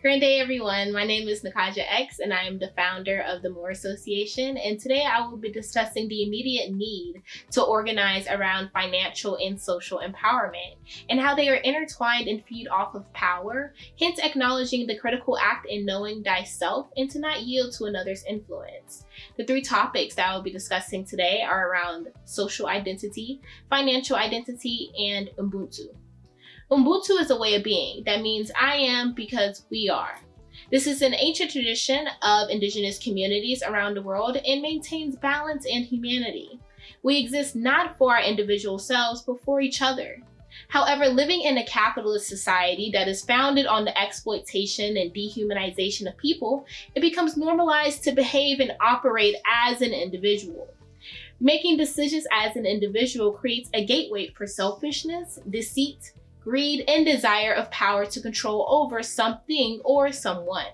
Grand day, everyone. My name is Nakaja X, and I am the founder of the More Association. And today I will be discussing the immediate need to organize around financial and social empowerment and how they are intertwined and feed off of power, hence acknowledging the critical act in knowing thyself and to not yield to another's influence. The three topics that I will be discussing today are around social identity, financial identity, and Ubuntu. Ubuntu is a way of being. That means I am because we are. This is an ancient tradition of indigenous communities around the world and maintains balance and humanity. We exist not for our individual selves, but for each other. However, living in a capitalist society that is founded on the exploitation and dehumanization of people, it becomes normalized to behave and operate as an individual. Making decisions as an individual creates a gateway for selfishness, deceit, greed, and desire of power to control over something or someone.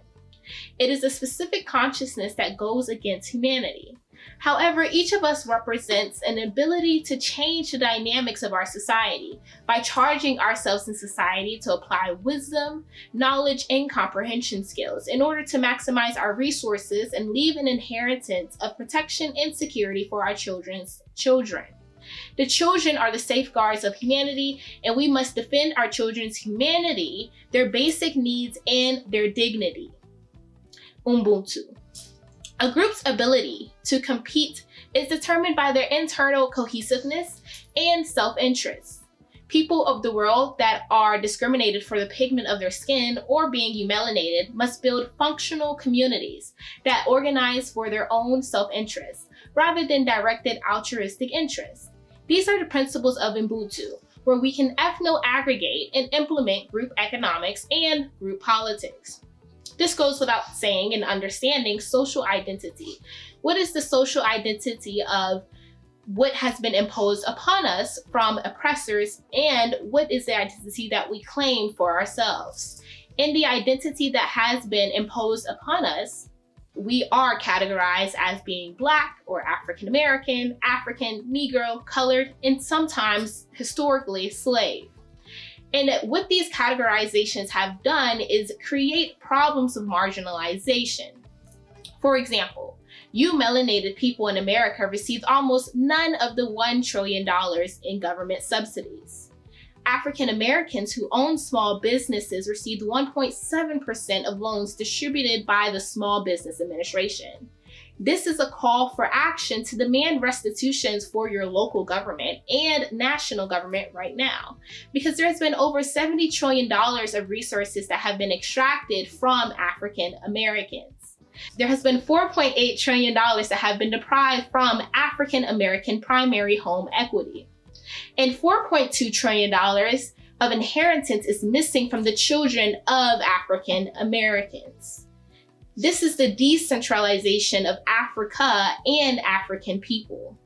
It is a specific consciousness that goes against humanity. However, each of us represents an ability to change the dynamics of our society by charging ourselves in society to apply wisdom, knowledge, and comprehension skills in order to maximize our resources and leave an inheritance of protection and security for our children's children. The children are the safeguards of humanity, and we must defend our children's humanity, their basic needs, and their dignity. Ubuntu. A group's ability to compete is determined by their internal cohesiveness and self-interest. People of the world that are discriminated for the pigment of their skin or being melanated must build functional communities that organize for their own self-interest rather than directed altruistic interests. These are the principles of Ubuntu, where we can ethno-aggregate and implement group economics and group politics. This goes without saying in understanding social identity. What is the social identity of what has been imposed upon us from oppressors, and what is the identity that we claim for ourselves? In the identity that has been imposed upon us, we are categorized as being Black or African American, African, Negro, colored, and sometimes historically slave. And what these categorizations have done is create problems of marginalization. For example, you melanated people in America received almost none of the $1 trillion in government subsidies. African Americans who own small businesses received 1.7% of loans distributed by the Small Business Administration. This is a call for action to demand restitutions for your local government and national government right now, because there has been over $70 trillion of resources that have been extracted from African Americans. There has been $4.8 trillion that have been deprived from African American primary home equity. And $4.2 trillion of inheritance is missing from the children of African Americans. This is the decentralization of Africa and African people.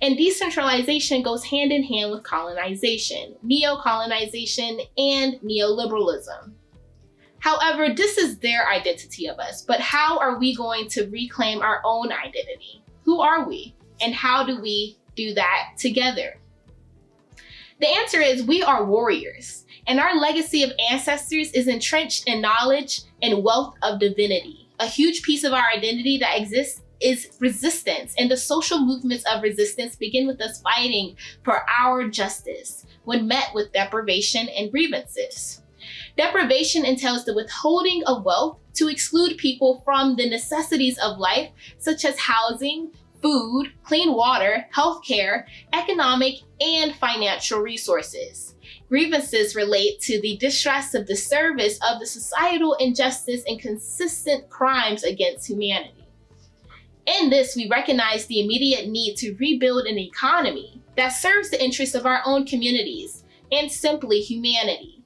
And decentralization goes hand in hand with colonization, neo-colonization, and neoliberalism. However, this is their identity of us, but how are we going to reclaim our own identity? Who are we? And how do we do that together? The answer is we are warriors, and our legacy of ancestors is entrenched in knowledge and wealth of divinity. A huge piece of our identity that exists is resistance, and the social movements of resistance begin with us fighting for our justice when met with deprivation and grievances. Deprivation entails the withholding of wealth to exclude people from the necessities of life, such as housing, food, clean water, healthcare, economic, and financial resources. Grievances relate to the distress of the service of the societal injustice and consistent crimes against humanity. In this, we recognize the immediate need to rebuild an economy that serves the interests of our own communities and simply humanity.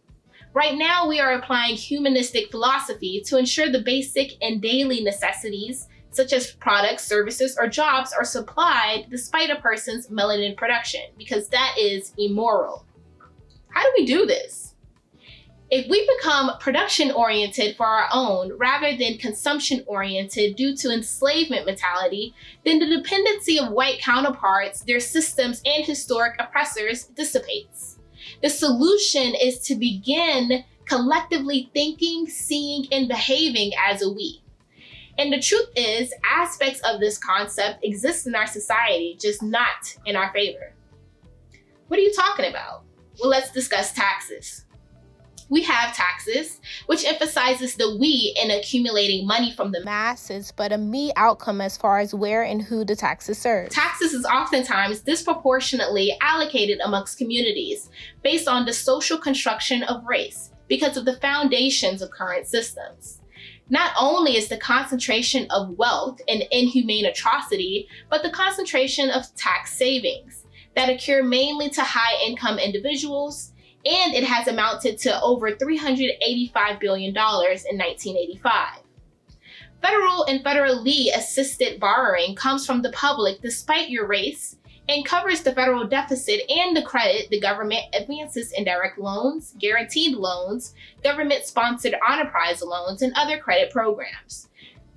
Right now, we are applying humanistic philosophy to ensure the basic and daily necessities such as products, services, or jobs are supplied despite a person's melanin production, because that is immoral. How do we do this? If we become production-oriented for our own rather than consumption-oriented due to enslavement mentality, then the dependency of white counterparts, their systems, and historic oppressors dissipates. The solution is to begin collectively thinking, seeing, and behaving as a we. And the truth is, aspects of this concept exist in our society, just not in our favor. What are you talking about? Well, let's discuss taxes. We have taxes, which emphasizes the we in accumulating money from the masses, but a me outcome as far as where and who the taxes serve. Taxes is oftentimes disproportionately allocated amongst communities based on the social construction of race because of the foundations of current systems. Not only is the concentration of wealth an inhumane atrocity, but the concentration of tax savings that occur mainly to high-income individuals, and it has amounted to over $385 billion in 1985. Federal and federally assisted borrowing comes from the public despite your race and covers the federal deficit and the credit the government advances in direct loans, guaranteed loans, government-sponsored enterprise loans, and other credit programs.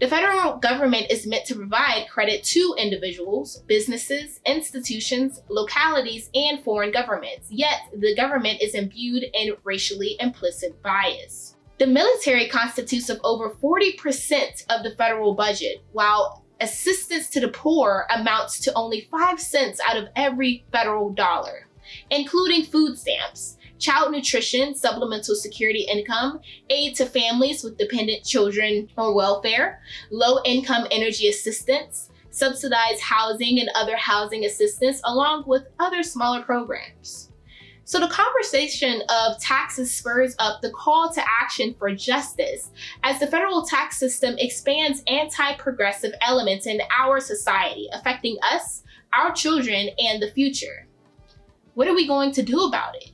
The federal government is meant to provide credit to individuals, businesses, institutions, localities, and foreign governments, yet the government is imbued in racially implicit bias. The military constitutes of over 40% of the federal budget, while assistance to the poor amounts to only 5 cents out of every federal dollar, including food stamps, child nutrition, supplemental security income, aid to families with dependent children or welfare, low-income energy assistance, subsidized housing and other housing assistance, along with other smaller programs. So the conversation of taxes spurs up the call to action for justice as the federal tax system expands anti-progressive elements in our society, affecting us, our children, and the future. What are we going to do about it?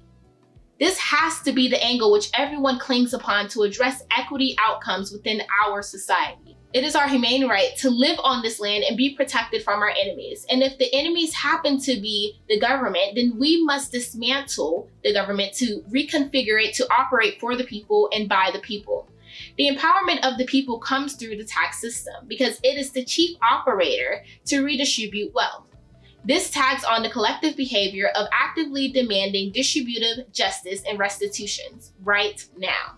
This has to be the angle which everyone clings upon to address equity outcomes within our society. It is our humane right to live on this land and be protected from our enemies. And if the enemies happen to be the government, then we must dismantle the government to reconfigure it to operate for the people and by the people. The empowerment of the people comes through the tax system because it is the chief operator to redistribute wealth. This tags on the collective behavior of actively demanding distributive justice and restitutions right now.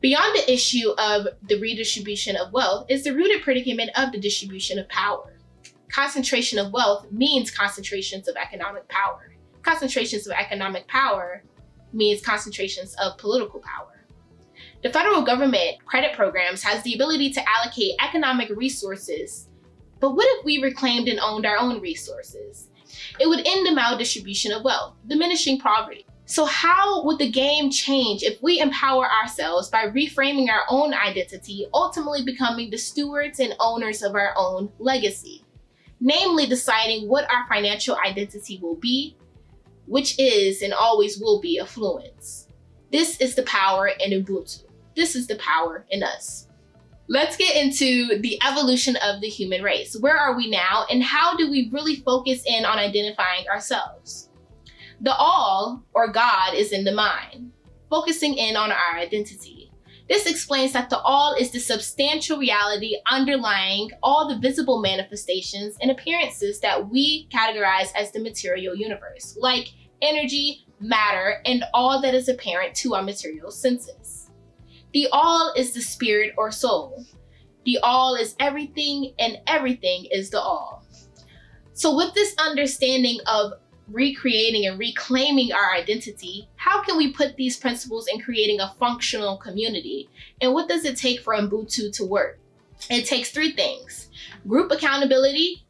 Beyond the issue of the redistribution of wealth is the rooted predicament of the distribution of power. Concentration of wealth means concentrations of economic power. Concentrations of economic power means concentrations of political power. The federal government credit programs has the ability to allocate economic resources. But what if we reclaimed and owned our own resources? It would end the maldistribution of wealth, diminishing poverty. So how would the game change if we empower ourselves by reframing our own identity, ultimately becoming the stewards and owners of our own legacy? Namely, deciding what our financial identity will be, which is and always will be affluence. This is the power in Ubuntu. This is the power in us. Let's get into the evolution of the human race. Where are we now, and how do we really focus in on identifying ourselves? The all, or God, is in the mind, focusing in on our identity. This explains that the all is the substantial reality underlying all the visible manifestations and appearances that we categorize as the material universe, like energy, matter, and all that is apparent to our material senses. The all is the spirit or soul. The all is everything, and everything is the all. So with this understanding of recreating and reclaiming our identity, how can we put these principles in creating a functional community? And what does it take for Ubuntu to work? It takes 3 things: group accountability,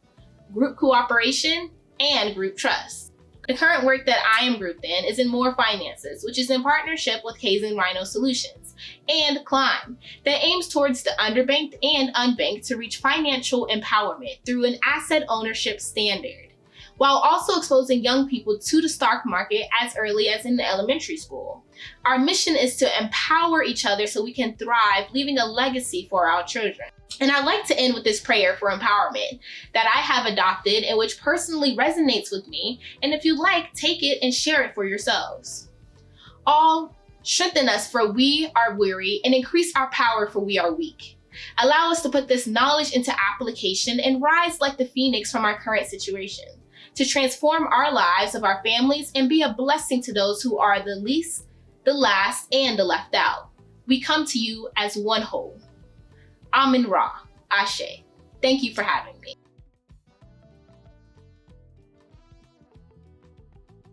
group cooperation, and group trust. The current work that I am grouped in is in More Finances, which is in partnership with Kaizen Rhino Solutions, and Climb, that aims towards the underbanked and unbanked to reach financial empowerment through an asset ownership standard, while also exposing young people to the stock market as early as in elementary school. Our mission is to empower each other so we can thrive, leaving a legacy for our children. And I'd like to end with this prayer for empowerment that I have adopted and which personally resonates with me. And if you like, take it and share it for yourselves. All, strengthen us for we are weary, and increase our power for we are weak. Allow us to put this knowledge into application and rise like the phoenix from our current situation. to transform our lives of our families and be a blessing to those who are the least, the last, and the left out. We come to you as one whole. Amen Ra, Ashe. Thank you for having me.